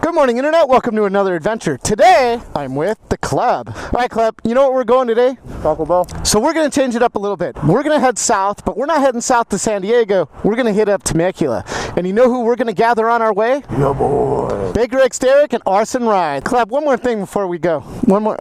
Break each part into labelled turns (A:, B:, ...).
A: Good morning, Internet. Welcome to another adventure. Today, I'm with the club. All right, club, you know what we're going today?
B: Taco Bell.
A: So we're going to change it up a little bit. We're going to head south, but we're not heading south to San Diego. We're going to hit up Temecula. And you know who we're going to gather on our way?
B: Yeah, boy.
A: Big Rex Derek and R.S.M. Ride. Club, one more thing before we go. One more.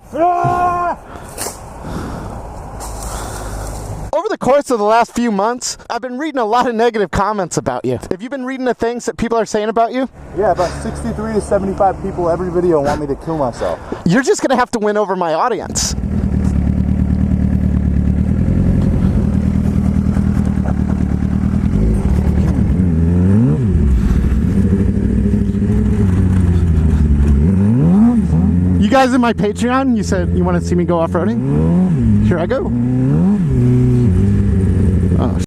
A: Over the course of the last few months, I've been reading a lot of negative comments about you. Have you been reading the things that people are saying about you?
B: Yeah, about 63 to 75 people every video want me to kill myself.
A: You're just going to have to win over my audience. You guys in my Patreon, you said you want to see me go off-roading? Here I go. Oh, shit.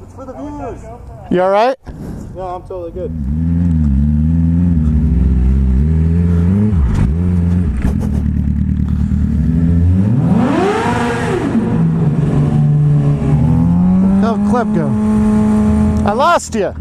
B: It's for the views.
A: You alright?
B: No, I'm totally good.
A: How'd Clip go? I lost you.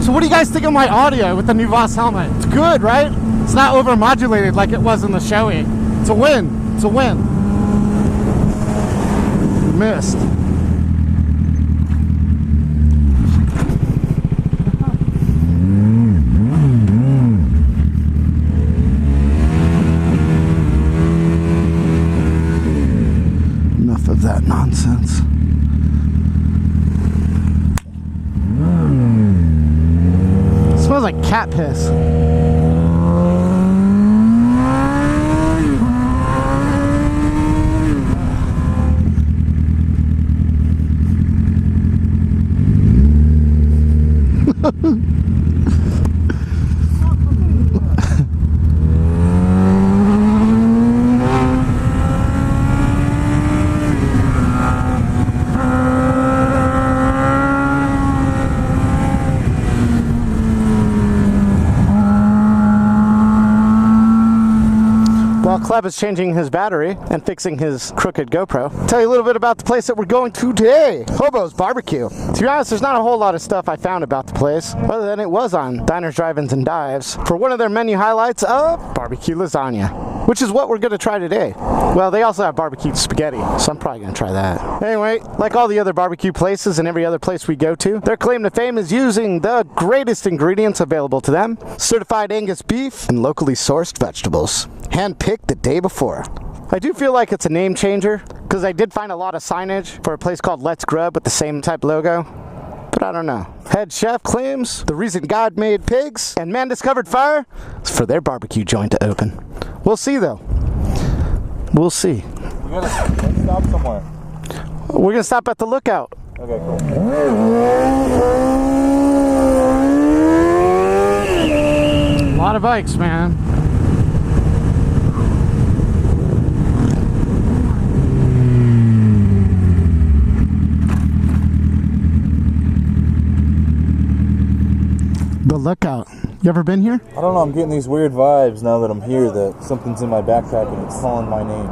A: So what do you guys think of my audio with the new Voss helmet? It's good, right? It's not over-modulated like it was in the Shoei. It's a win. It's a win. Missed. Enough of that nonsense. Smells like cat piss. While Kleb is changing his battery and fixing his crooked GoPro, tell you a little bit about the place that we're going to today, Hobo's Barbecue. To be honest, there's not a whole lot of stuff I found about the place, other than it was on Diners, Drive-Ins, and Dives for one of their menu highlights of barbecue lasagna, which is what we're going to try today. Well, they also have barbecued spaghetti, so I'm probably going to try that. Anyway, like all the other barbecue places and every other place we go to, their claim to fame is using the greatest ingredients available to them, certified Angus beef and locally sourced vegetables, hand-picked the day before. I do feel like it's a name changer, because I did find a lot of signage for a place called Let's Grub with the same type logo, but I don't know. Head chef claims the reason God made pigs and man discovered fire is for their barbecue joint to open. We'll see though. We'll see.
B: Let's stop somewhere.
A: We're gonna stop at the Lookout.
B: Okay, cool.
A: A lot of bikes, man. The Lookout. You ever been here?
B: I don't know, I'm getting these weird vibes now that I'm here that something's in my backpack and it's calling my name.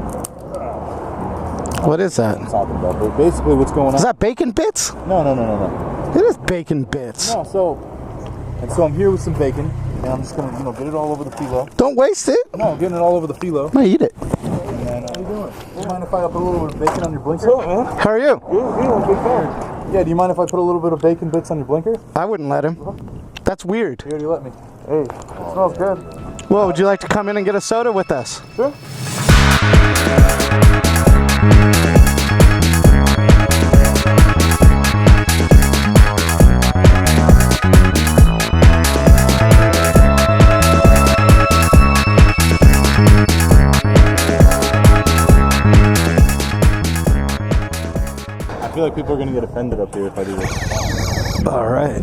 A: What is that?
B: I'm talking about, but basically what's going on...
A: Is that bacon bits?
B: No.
A: It is bacon bits.
B: No, so I'm here with some bacon, and I'm just gonna, get it all over the philo.
A: Don't waste it.
B: No, I'm getting it all over the philo.
A: I'm gonna eat it.
B: And then, how you doing? Do you mind if I put a little bit of bacon on your blinker?
C: What's up, man?
A: How are you?
C: Good, I'm a big fan.
B: Yeah, do you mind if I put a little bit of bacon bits on your blinker?
A: I wouldn't let him. That's weird.
B: You already let me.
C: Hey, it smells good.
A: Well, would you like to come in and get a soda with us?
C: Sure.
B: I feel like people are gonna get offended up here if I do this.
A: All right.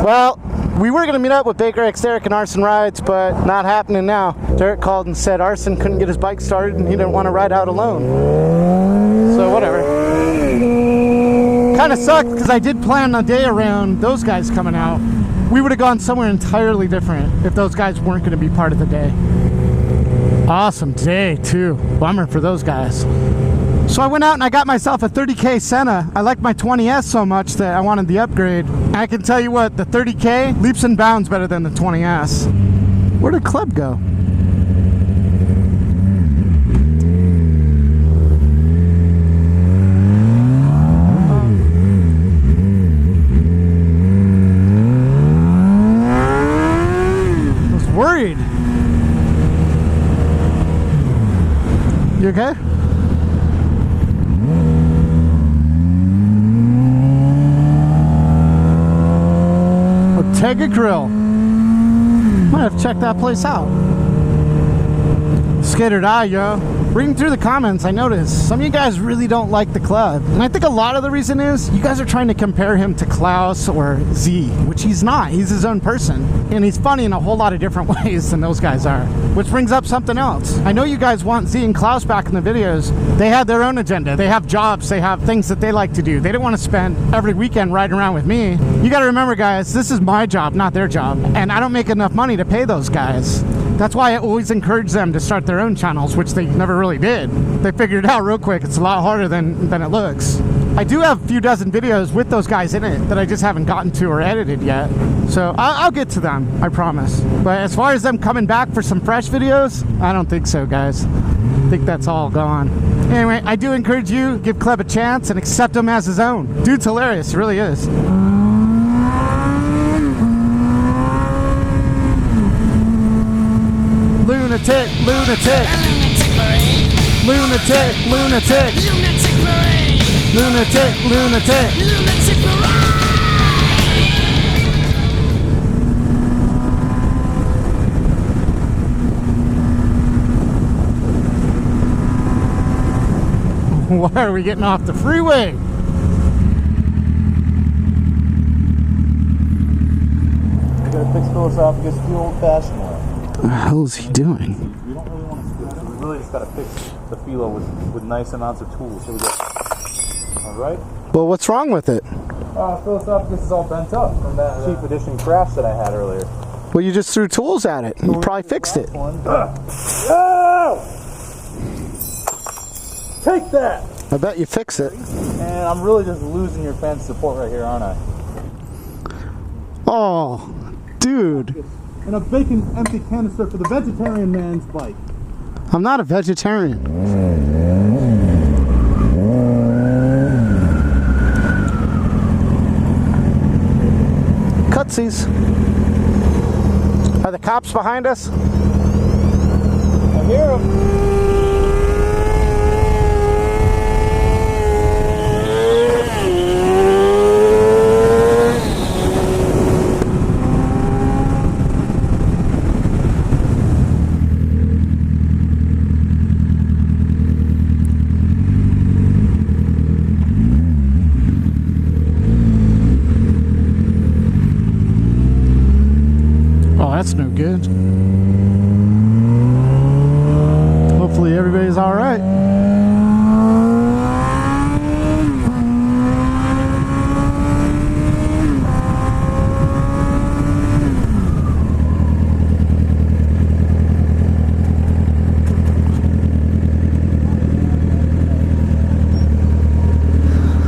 A: Well, we were gonna meet up with Baker X Derek and R.S.M rides, but not happening now. Derek called and said R.S.M couldn't get his bike started and he didn't want to ride out alone. So whatever. Kind of sucked because I did plan a day around those guys coming out. We would have gone somewhere entirely different if those guys weren't going to be part of the day. Awesome day too. Bummer for those guys. So I went out and I got myself a 30K Senna. I liked my 20S so much that I wanted the upgrade. And I can tell you what, the 30K leaps and bounds better than the 20S. Where did Club go? I was worried. You okay? Ortega Grill. Might have to check that place out. Skatered eye, yo. Reading through the comments, I noticed some of you guys really don't like the club. And I think a lot of the reason is you guys are trying to compare him to Klaus or Z, which he's not. He's his own person. And he's funny in a whole lot of different ways than those guys are. Which brings up something else. I know you guys want Z and Klaus back in the videos. They had their own agenda. They have jobs. They have things that they like to do. They don't want to spend every weekend riding around with me. You got to remember, guys, this is my job, not their job. And I don't make enough money to pay those guys. That's why I always encourage them to start their own channels, which they never really did. They figured it out real quick. It's a lot harder than it looks. I do have a few dozen videos with those guys in it that I just haven't gotten to or edited yet. So I'll get to them, I promise. But as far as them coming back for some fresh videos, I don't think so, guys. I think that's all gone. Anyway, I do encourage you, give Kleb a chance and accept him as his own. Dude's hilarious, he really is. Lunatic, lunatic, lunatic, lunatic, lunatic, lunatic. Why are we getting off the freeway?
B: You gotta fix philosophical the old-fashioned way.
A: What the hell is he doing?
B: We don't really want to do that. We really just gotta fix the philo with nice amounts of tools. Here we go. Alright?
A: Well, what's wrong with it?
B: Philosophicus is all bent up from that cheap edition crash that I had earlier.
A: Well, you just threw tools at it. You probably fixed it.
B: Take that!
A: I bet you fixed it.
B: And I'm really just losing your fan support right here, aren't I?
A: Oh, dude.
B: And a bacon empty canister for the vegetarian man's bike.
A: I'm not a vegetarian. Cutsies. Are the cops behind us?
B: I hear them.
A: That's no good. Hopefully everybody's all right.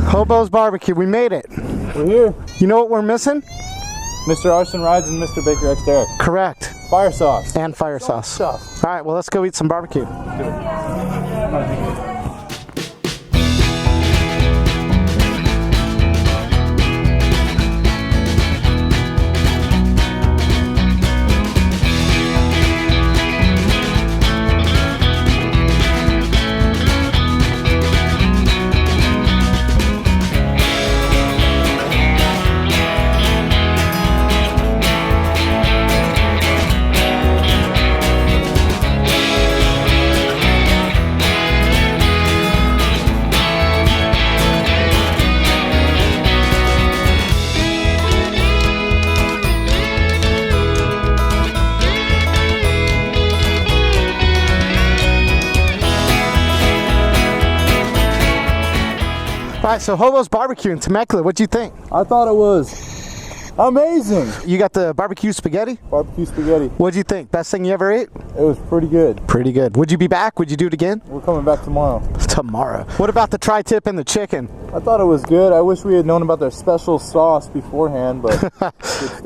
A: Hobo's Barbecue, we made it.
B: We're here.
A: You know what we're missing?
B: Mr. R.S.M rides and Mr. Baker X Derek.
A: Correct.
B: Fire sauce.
A: And fire sauce. All right, well, let's go eat some barbecue. All right, so Hobo's barbecue in Temecula. What'd you think?
B: I thought it was amazing.
A: You got the barbecue spaghetti?
B: Barbecue spaghetti.
A: What'd you think? Best thing you ever ate?
B: It was pretty good.
A: Pretty good. Would you be back? Would you do it again?
B: We're coming back tomorrow.
A: Tomorrow. What about the tri-tip and the chicken?
B: I thought it was good. I wish we had known about their special sauce beforehand, but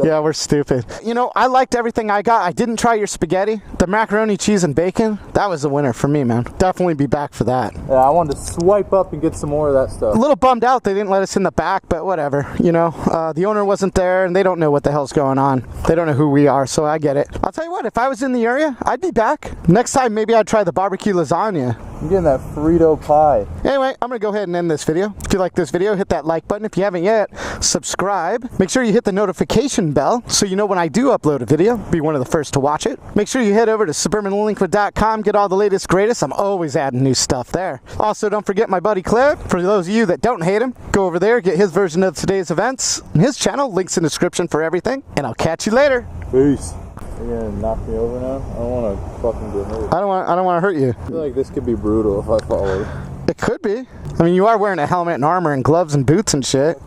A: Yeah, we're stupid. You know, I liked everything I got. I didn't try your spaghetti. The macaroni, cheese, and bacon, that was a winner for me, man. Definitely be back for that.
B: yeah, I wanted to swipe up and get some more of that stuff.
A: A little bummed out they didn't let us in the back, but whatever. You know, the owner wasn't there, and they don't know what the hell's going on. They don't know who we are, so I get it. I'll tell you what, if I was in the area, I'd be back. Next time, maybe I'd try the barbecue lasagna.
B: I'm getting that Frito pie.
A: Anyway, I'm going to go ahead and end this video. If you like this video, hit that like button. If you haven't yet, subscribe. Make sure you hit the notification bell so you know when I do upload a video. Be one of the first to watch it. Make sure you head over to SuburbanDelinquent.com. Get all the latest, greatest. I'm always adding new stuff there. Also, don't forget my buddy Cliff. For those of you that don't hate him, go over there, get his version of today's events. And his channel, links in the description for everything. And I'll catch you later.
B: Peace. You're gonna knock me over now? I don't want to fucking get hurt.
A: I don't want to hurt you.
B: I feel like this could be brutal if I followed.
A: It could be. I mean, you are wearing a helmet and armor and gloves and boots and shit.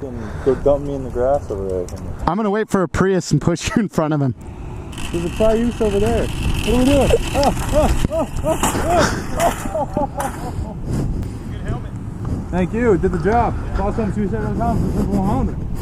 B: Go dump me in the grass over there.
A: I'm gonna wait for a Prius and push you in front of him.
B: There's a Prius over there. What are we doing? Good helmet. Thank you. Did the job. Lost some 2 7 pounds.